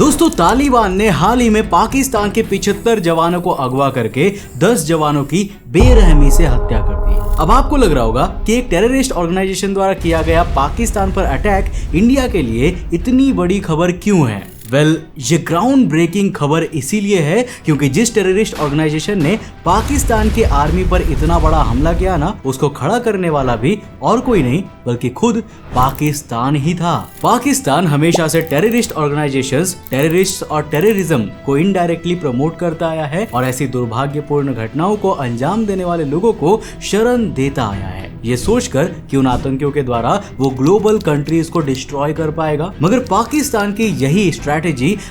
दोस्तों, तालिबान ने हाल ही में पाकिस्तान के 75 जवानों को अगवा करके 10 जवानों की बेरहमी से हत्या कर दी। अब आपको लग रहा होगा कि एक टेररिस्ट ऑर्गेनाइजेशन द्वारा किया गया पाकिस्तान पर अटैक इंडिया के लिए इतनी बड़ी खबर क्यों है। ये ग्राउंड ब्रेकिंग खबर इसीलिए है क्योंकि जिस टेररिस्ट ऑर्गेनाइजेशन ने पाकिस्तान की आर्मी पर इतना बड़ा हमला किया ना, उसको खड़ा करने वाला भी और कोई नहीं बल्कि खुद पाकिस्तान ही था। पाकिस्तान हमेशा से टेररिस्ट ऑर्गेनाइजेशंस, टेररिस्ट और टेररिज्म को इनडायरेक्टली प्रमोट करता आया है और ऐसी दुर्भाग्यपूर्ण घटनाओं को अंजाम देने वाले लोगों को शरण देता आया है, ये सोचकर कि उन आतंकियों के द्वारा वो ग्लोबल कंट्रीज को डिस्ट्रॉय कर पाएगा। मगर पाकिस्तान की यही स्ट्रैटेजी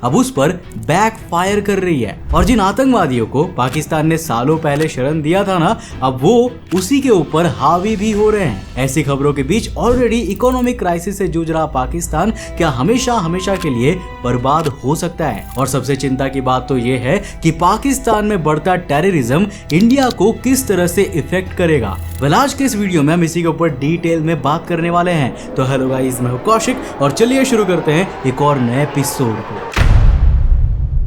अब उस पर बैकफायर कर रही है और जिन आतंकवादियों को पाकिस्तान ने सालों पहले शरण दिया था ना, अब वो उसी के ऊपर हावी भी हो रहे हैं। ऐसी खबरों के बीच ऑलरेडी इकोनॉमिक क्राइसिस से जूझ रहा पाकिस्तान क्या हमेशा के लिए बर्बाद हो सकता है। और सबसे चिंता की बात तो ये है कि पाकिस्तान में बढ़ता टेररिज्म इंडिया को किस तरह से इफेक्ट करेगा। आज के इस वीडियो में हम इसी के ऊपर डिटेल में बात करने वाले हैं। तो हेलो गाइस, मैं हूं कौशिक और चलिए शुरू करते हैं एक और नए एपिसोड को।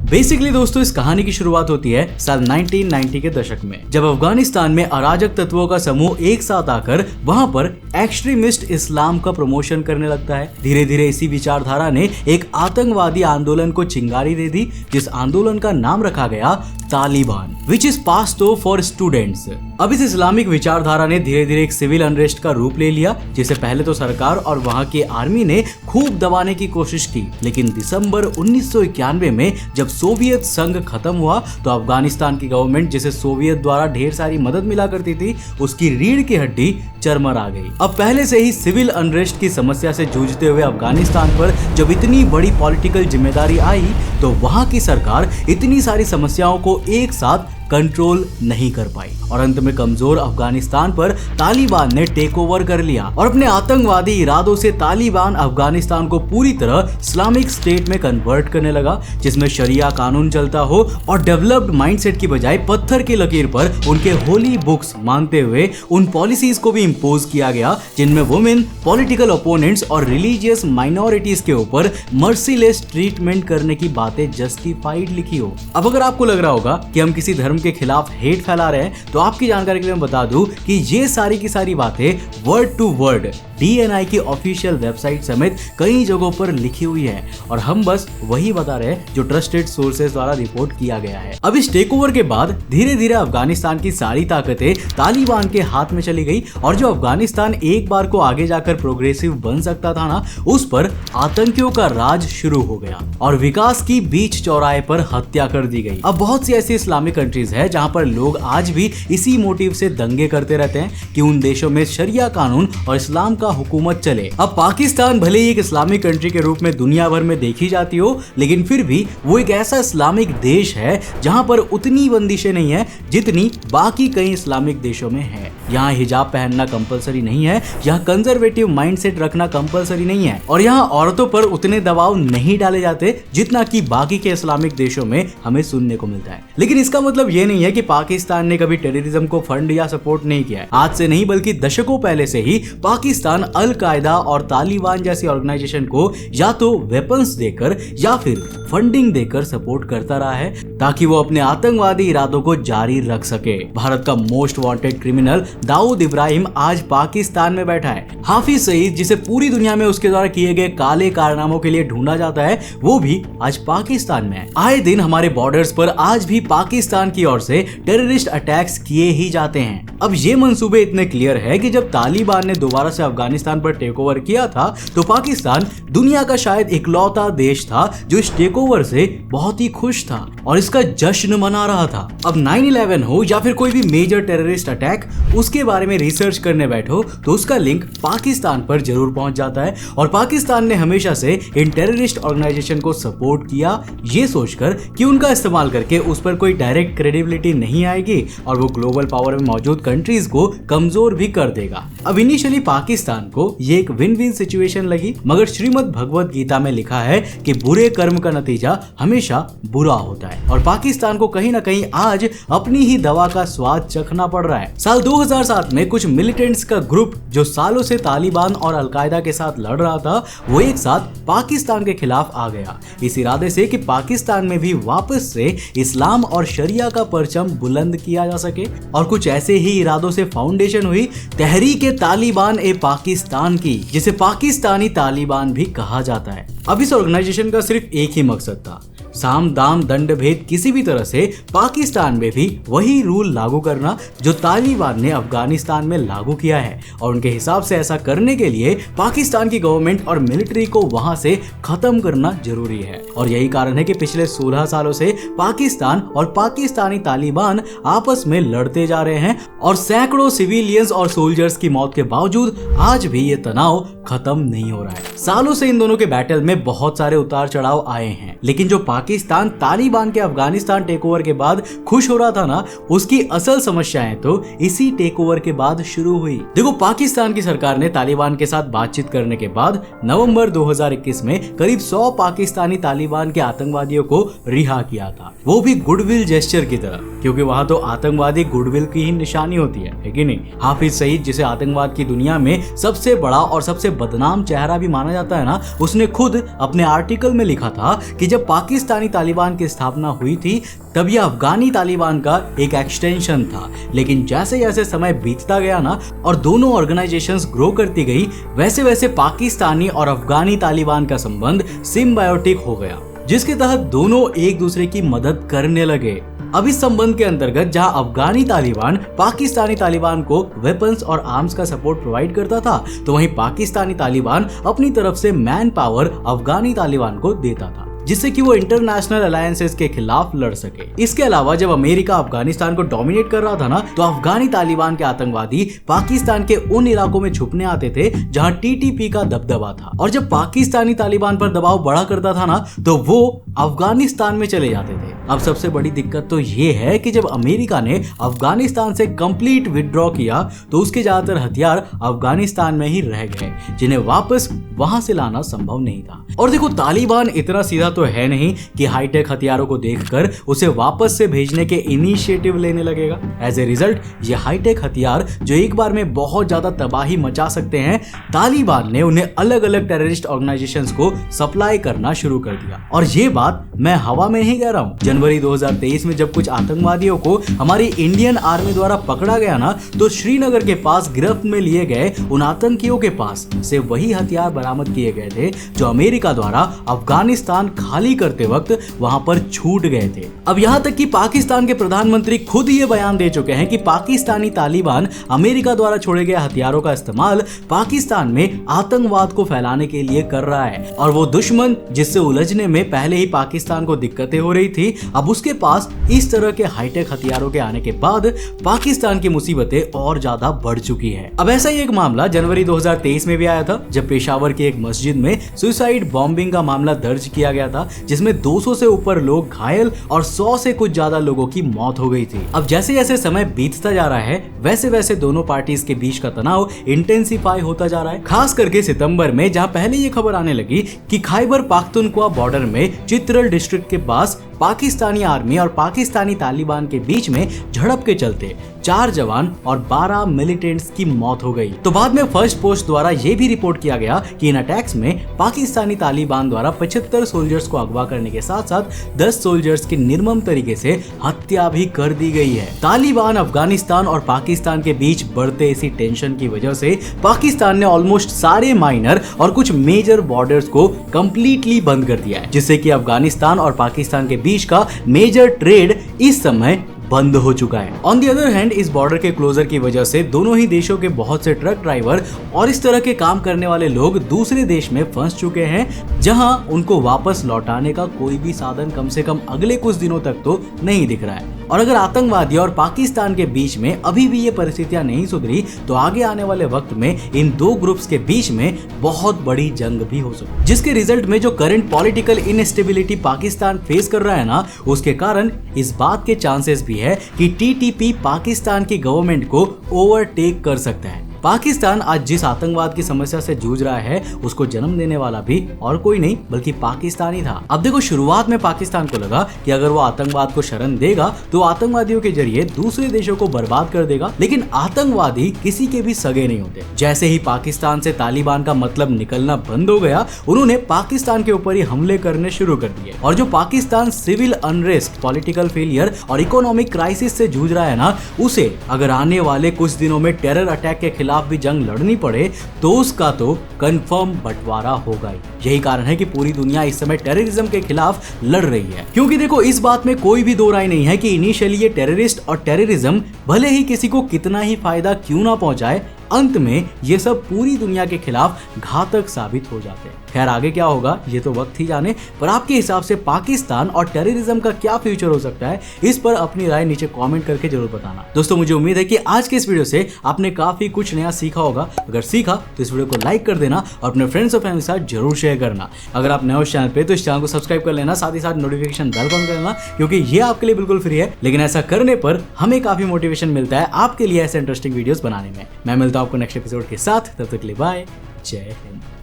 बेसिकली दोस्तों, इस कहानी की शुरुआत होती है साल 1990 के दशक में, जब अफगानिस्तान में अराजक तत्वों का समूह एक साथ आकर वहां पर एक्सट्रीमिस्ट इस्लाम का प्रमोशन करने लगता है। धीरे धीरे इसी विचारधारा ने एक आतंकवादी आंदोलन को चिंगारी दे दी, जिस आंदोलन का नाम रखा गया Taliban, which is Pashto for students. अब इस इस्लामिक विचारधारा ने धीरे धीरे एक सिविल अनरेस्ट का रूप ले लिया, जिसे पहले तो सरकार और वहां की आर्मी ने खूब दबाने की कोशिश की। लेकिन दिसंबर 1991 में जब सोवियत संघ खत्म हुआ तो अफगानिस्तान की गवर्नमेंट, जिसे सोवियत द्वारा ढेर सारी मदद मिला करती थी, उसकी रीढ़ की हड्डी चरमरा गई। अब पहले से ही सिविल अनरेस्ट की समस्या से जूझते हुए अफगानिस्तान पर जब इतनी बड़ी पॉलिटिकल जिम्मेदारी आई तो वहां की सरकार इतनी सारी समस्याओं को एक साथ कंट्रोल नहीं कर पाई और अंत में कमजोर अफगानिस्तान पर तालिबान ने टेक ओवर कर लिया और अपने आतंकवादी इरादों से तालिबान अफगानिस्तान को पूरी तरह इस्लामिक स्टेट में कन्वर्ट करने लगा, जिसमें शरिया कानून चलता हो और डेवलप्ड माइंडसेट की बजाय पत्थर की लकीर पर उनके होली बुक्स मानते हुए उन पॉलिसीज को भी इम्पोज किया गया जिनमें वुमेन, पॉलिटिकल ओपोनेंट्स और रिलीजियस माइनॉरिटीज के ऊपर मर्सीलेस ट्रीटमेंट करने की बातें जस्टिफाइड लिखी हो। अब अगर आपको लग रहा होगा कि हम किसी धर्म के खिलाफ हेट फैला रहे हैं, तो आपकी जानकारी के लिए मैं बता दूं कि ये सारी की सारी बातें वर्ड टू वर्ड DNI की ऑफिशियल वेबसाइट समेत कई जगहों पर लिखी हुई है और हम बस वही बता रहे हैं जो ट्रस्टेड सोर्सेज द्वारा रिपोर्ट किया गया है। अब इस टेक ओवर के बाद धीरे धीरे अफगानिस्तान की सारी ताकतें तालिबान के हाथ में चली गई और जो अफगानिस्तान एक बार को आगे जाकर प्रोग्रेसिव बन सकता था ना, उस पर आतंकियों का राज शुरू हो गया और विकास की बीच चौराहे पर हत्या कर दी गई। अब बहुत सी ऐसी इस्लामिक कंट्रीज है जहां पर लोग आज भी इसी मोटिव से दंगे करते रहते हैं कि उन देशों में शरिया कानून और इस्लाम का हुकूमत चले। अब पाकिस्तान भले ही एक इस्लामिक कंट्री के रूप में दुनिया भर में देखी जाती हो, लेकिन फिर भी वो एक ऐसा इस्लामिक देश है जहां पर उतनी बंदिशें नहीं है जितनी बाकी कई इस्लामिक देशों में है। यहाँ हिजाब पहनना कंपलसरी नहीं है, यहाँ कंजर्वेटिव माइंडसेट रखना कंपलसरी नहीं है और यहाँ औरतों पर उतने दबाव नहीं डाले जाते जितना कि बाकी के इस्लामिक देशों में हमें सुनने को मिलता है। लेकिन इसका मतलब ये नहीं है कि पाकिस्तान ने कभी टेररिज्म को फंड या सपोर्ट नहीं किया है। आज से नहीं बल्कि दशकों पहले से ही पाकिस्तान अल कायदा और तालिबान जैसी ऑर्गेनाइजेशन को या तो वेपन्स देकर या फिर फंडिंग देकर सपोर्ट करता रहा है ताकि वो अपने आतंकवादी इरादों को जारी रख सके। भारत का most wanted criminal Dawood Ibrahim आज पाकिस्तान में बैठा है। हाफिज सईद, जिसे पूरी दुनिया में उसके द्वारा किए गए काले कारनामों के लिए ढूंढा जाता है, वो भी आज पाकिस्तान में है। आए दिन हमारे बॉर्डर्स पर आज भी पाकिस्तान की ओर से टेररिस्ट अटैक्स किए ही जाते हैं। अब ये मंसूबे इतने क्लियर है कि जब तालिबान ने दोबारा से अफगानिस्तान पर टेक ओवर किया था तो पाकिस्तान दुनिया का शायद इकलौता देश था जो इस टेक ओवर से बहुत ही खुश था और इसका जश्न मना रहा था। अब 9/11 हो या फिर कोई भी मेजर टेररिस्ट अटैक, उसके बारे में रिसर्च करने बैठो तो उसका लिंक पाकिस्तान पर जरूर पहुंच जाता है और पाकिस्तान ने हमेशा से इन टेररिस्ट ऑर्गेनाइजेशन को सपोर्ट किया, ये सोचकर कि उनका इस्तेमाल करके उस पर कोई डायरेक्ट क्रेडिबिलिटी नहीं आएगी और वो ग्लोबल पावर में मौजूद कंट्रीज को कमजोर भी कर देगा। अब इनिशियली पाकिस्तान को ये एक विन विन सिचुएशन लगी, मगर श्रीमद् भगवत गीता में लिखा है कि बुरे कर्म का नतीजा हमेशा बुरा होता है और पाकिस्तान को कहीं ना कहीं आज अपनी ही दवा का स्वाद चखना पड़ रहा है। साल 2007 में कुछ मिलिटेंट्स का ग्रुप जो सालों से तालिबान और अलकायदा के साथ लड़ रहा था, वो एक साथ पाकिस्तान के खिलाफ आ गया, इस इरादे से कि पाकिस्तान में भी वापस से इस्लाम और शरिया का परचम बुलंद किया जा सके। और कुछ ऐसे ही इरादों से फाउंडेशन हुई तहरीक-ए-तालिबान-ए-पाकिस्तान की, जिसे पाकिस्तानी तालिबान भी कहा जाता है। अब इस ऑर्गेनाइजेशन का सिर्फ एक ही मकसद था, साम दाम दंड भेद किसी भी तरह से पाकिस्तान में भी वही रूल लागू करना जो तालिबान ने अफगानिस्तान में लागू किया है। और उनके हिसाब से ऐसा करने के लिए पाकिस्तान की गवर्नमेंट और मिलिट्री को वहां से खत्म करना जरूरी है। और यही कारण है कि पिछले 16 सालों से पाकिस्तान और पाकिस्तानी तालिबान आपस में लड़ते जा रहे हैं और सैकड़ों सिविलियंस और सोल्जर्स की मौत के बावजूद आज भी ये तनाव खत्म नहीं हो रहा है। सालों से इन दोनों के बैटल में बहुत सारे उतार चढ़ाव आए हैं, लेकिन जो पाकिस्तान तालिबान के अफगानिस्तान टेकओवर के बाद खुश हो रहा था ना, उसकी असल समस्याएं तो इसी टेकओवर के बाद शुरू हुई। देखो, पाकिस्तान की सरकार ने तालिबान के साथ बातचीत करने के बाद नवंबर 2021 में करीब 100 पाकिस्तानी तालिबान के आतंकवादियों को रिहा किया था, वो भी गुडविल जेस्चर की तरह, क्योंकि वहां तो आतंकवादी गुडविल की ही निशानी होती है कि नहीं। हाफिज सईद, जिसे आतंकवाद की दुनिया में सबसे बड़ा और सबसे बदनाम चेहरा भी माना जाता है ना, उसने खुद अपने आर्टिकल में लिखा था कि जब पाकिस्तानी तालिबान की स्थापना हुई थी तब यह अफगानी तालिबान का एक एक्सटेंशन था, लेकिन जैसे जैसे समय बीतता गया ना और दोनों ऑर्गेनाइजेशंस ग्रो करती गई, वैसे वैसे पाकिस्तानी और अफगानी तालिबान का संबंध सिम्बायोटिक हो गया, जिसके तहत दोनों एक दूसरे की मदद करने लगे। अब इस संबंध के अंतर्गत जहां अफगानी तालिबान पाकिस्तानी तालिबान को वेपन्स और आर्म्स का सपोर्ट प्रोवाइड करता था, तो वहीं पाकिस्तानी तालिबान अपनी तरफ से मैन पावर अफगानी तालिबान को देता था, जिससे कि वो इंटरनेशनल अलायंसेस के खिलाफ लड़ सके। इसके अलावा जब अमेरिका अफगानिस्तान को डोमिनेट कर रहा था ना, तो अफगानी तालिबान के आतंकवादी पाकिस्तान के उन इलाकों में छुपने आते थे जहां टीटीपी का दबदबा था, और जब पाकिस्तानी तालिबान पर दबाव बढ़ा करता था ना, तो वो अफगानिस्तान में चले जाते थे। अब सबसे बड़ी दिक्कत तो ये है कि जब अमेरिका ने अफगानिस्तान से कंप्लीट विथड्रॉ किया, तो उसके ज्यादातर हथियार अफगानिस्तान में ही रह गए, जिन्हें वापस वहां से लाना संभव नहीं था। और देखो, तालिबान इतना सीधा तो है नहीं कि हाईटेक हथियारों को देखकर उसे वापस से भेजने के इनिशिएटिव लेने लगेगा। एज ए रिजल्ट, ये हाईटेक हथियार जो एक बार में बहुत ज्यादा तबाही मचा सकते हैं, तालिबान ने उन्हें अलग अलग टेररिस्ट ऑर्गेनाइजेशंस को सप्लाई करना शुरू कर दिया। और ये बात मैं हवा में ही कह रहा हूँ। जनवरी 2023 में जब कुछ आतंकवादियों को हमारी इंडियन आर्मी द्वारा पकड़ा गया ना, तो श्रीनगर के पास गिरफ्त में लिए गए उन आतंकियों के पास से वही हथियार बरामद किए गए थे जो अमेरिका द्वारा अफगानिस्तान खाली करते वक्त वहां पर छूट गए थे। अब यहां तक कि पाकिस्तान के प्रधानमंत्री खुद ये बयान दे चुके हैं कि पाकिस्तानी तालिबान अमेरिका द्वारा छोड़े गए हथियारों का इस्तेमाल पाकिस्तान में आतंकवाद को फैलाने के लिए कर रहा है, और वो दुश्मन जिससे उलझने में पहले ही पाकिस्तान को दिक्कतें हो रही थी, अब उसके पास इस तरह के हाईटेक हथियारों के आने के बाद पाकिस्तान की मुसीबतें और ज्यादा बढ़ चुकी है। अब ऐसा ही एक मामला जनवरी 2023 में भी आया था, जब पेशावर की एक मस्जिद में सुसाइड बॉम्बिंग का मामला दर्ज किया गया था, जिसमें 200 से ऊपर लोग घायल और 100 से कुछ ज्यादा लोगों की मौत हो गई थी। अब जैसे जैसे समय बीतता जा रहा है, वैसे वैसे दोनों पार्टीज के बीच का तनाव इंटेंसिफाई होता जा रहा है। खास करके सितंबर में, जहां पहले ये खबर आने लगी कि खैबर पख्तूनख्वा बॉर्डर में चित्रल डिस्ट्रिक्ट के पास पाकिस्तानी आर्मी और पाकिस्तानी तालिबान के बीच में झड़प के चलते 4 जवान और 12 मिलिटेंट्स की मौत हो गई। तो बाद में फर्स्ट पोस्ट द्वारा यह भी रिपोर्ट किया गया कि इन अटैक्स में पाकिस्तानी तालिबान द्वारा 75 सोल्जर्स को अगवा करने के साथ साथ 10 सोल्जर्स की निर्मम तरीके से हत्या भी कर दी गई है। तालिबान, अफगानिस्तान और पाकिस्तान के बीच बढ़ते इसी टेंशन की वजह से पाकिस्तान ने ऑलमोस्ट सारे माइनर और कुछ मेजर बॉर्डर्स को कंप्लीटली बंद कर दिया है, जिससे कि अफगानिस्तान और पाकिस्तान के बीच का मेजर ट्रेड इस समय बंद हो चुका है। ऑन दी अदर हैंड, इस बॉर्डर के क्लोजर की वजह से दोनों ही देशों के बहुत से ट्रक ड्राइवर और इस तरह के काम करने वाले लोग दूसरे देश में फंस चुके हैं, जहां उनको वापस लौटाने का कोई भी साधन कम से कम अगले कुछ दिनों तक तो नहीं दिख रहा है। और अगर आतंकवादी और पाकिस्तान के बीच में अभी भी ये परिस्थितियां नहीं सुधरी, तो आगे आने वाले वक्त में इन दो ग्रुप्स के बीच में बहुत बड़ी जंग भी हो सकती है, जिसके रिजल्ट में जो current political instability Pakistan face कर रहा है ना, उसके कारण इस बात के चांसेस भी है कि टीटीपी पाकिस्तान की गवर्नमेंट को ओवरटेक कर सकता है। पाकिस्तान आज जिस आतंकवाद की समस्या से जूझ रहा है उसको जन्म देने वाला भी और कोई नहीं बल्कि पाकिस्तान ही था। अब देखो, शुरुआत में पाकिस्तान को लगा कि अगर वो आतंकवाद को शरण देगा तो आतंकवादियों के जरिए दूसरे देशों को बर्बाद कर देगा, लेकिन आतंकवादी किसी के भी सगे नहीं होते। जैसे ही पाकिस्तान से तालिबान का मतलब निकलना बंद हो गया, उन्होंने पाकिस्तान के ऊपर ही हमले करने शुरू कर दिए। और जो Pakistan civil unrest, political failure और इकोनॉमिक क्राइसिस से जूझ रहा है ना, उसे अगर आने वाले कुछ दिनों में टेरर अटैक के खिलाफ भी जंग लड़नी पड़े तो उसका तो कंफर्म बंटवारा होगा ही। यही कारण है कि पूरी दुनिया इस समय टेररिज्म के खिलाफ लड़ रही है, क्योंकि देखो इस बात में कोई भी दो राय नहीं है कि इनिशियली ये टेररिस्ट और टेररिज्म भले ही किसी को कितना ही फायदा क्यों ना पहुंचाए, अंत में ये सब पूरी दुनिया के खिलाफ घातक साबित हो जाते हैं। खैर आगे क्या होगा ये तो वक्त ही जाने, पर आपके हिसाब से पाकिस्तान और टेररिज्म का क्या फ्यूचर हो सकता है, इस पर अपनी राय नीचे कमेंट करके जरूर बताना। दोस्तों मुझे उम्मीद है कि आज के इस वीडियो से आपने काफी कुछ नया सीखा होगा। अगर सीखा तो इस वीडियो को लाइक कर देना और अपने फ्रेंड्स और फैमिली के साथ जरूर शेयर करना। अगर आप नए हो इस चैनल पे तो इस चैनल को सब्सक्राइब कर लेना, साथ ही साथ नोटिफिकेशन बेल ऑन कर लेना, क्योंकि ये आपके लिए बिल्कुल फ्री है, लेकिन ऐसा करने पर हमें काफी मोटिवेशन मिलता है आपके लिए ऐसे इंटरेस्टिंग वीडियोस बनाने में। मैं मिलता हूं आपको नेक्स्ट एपिसोड के साथ, तब तक के लिए बाय, जय हिंद।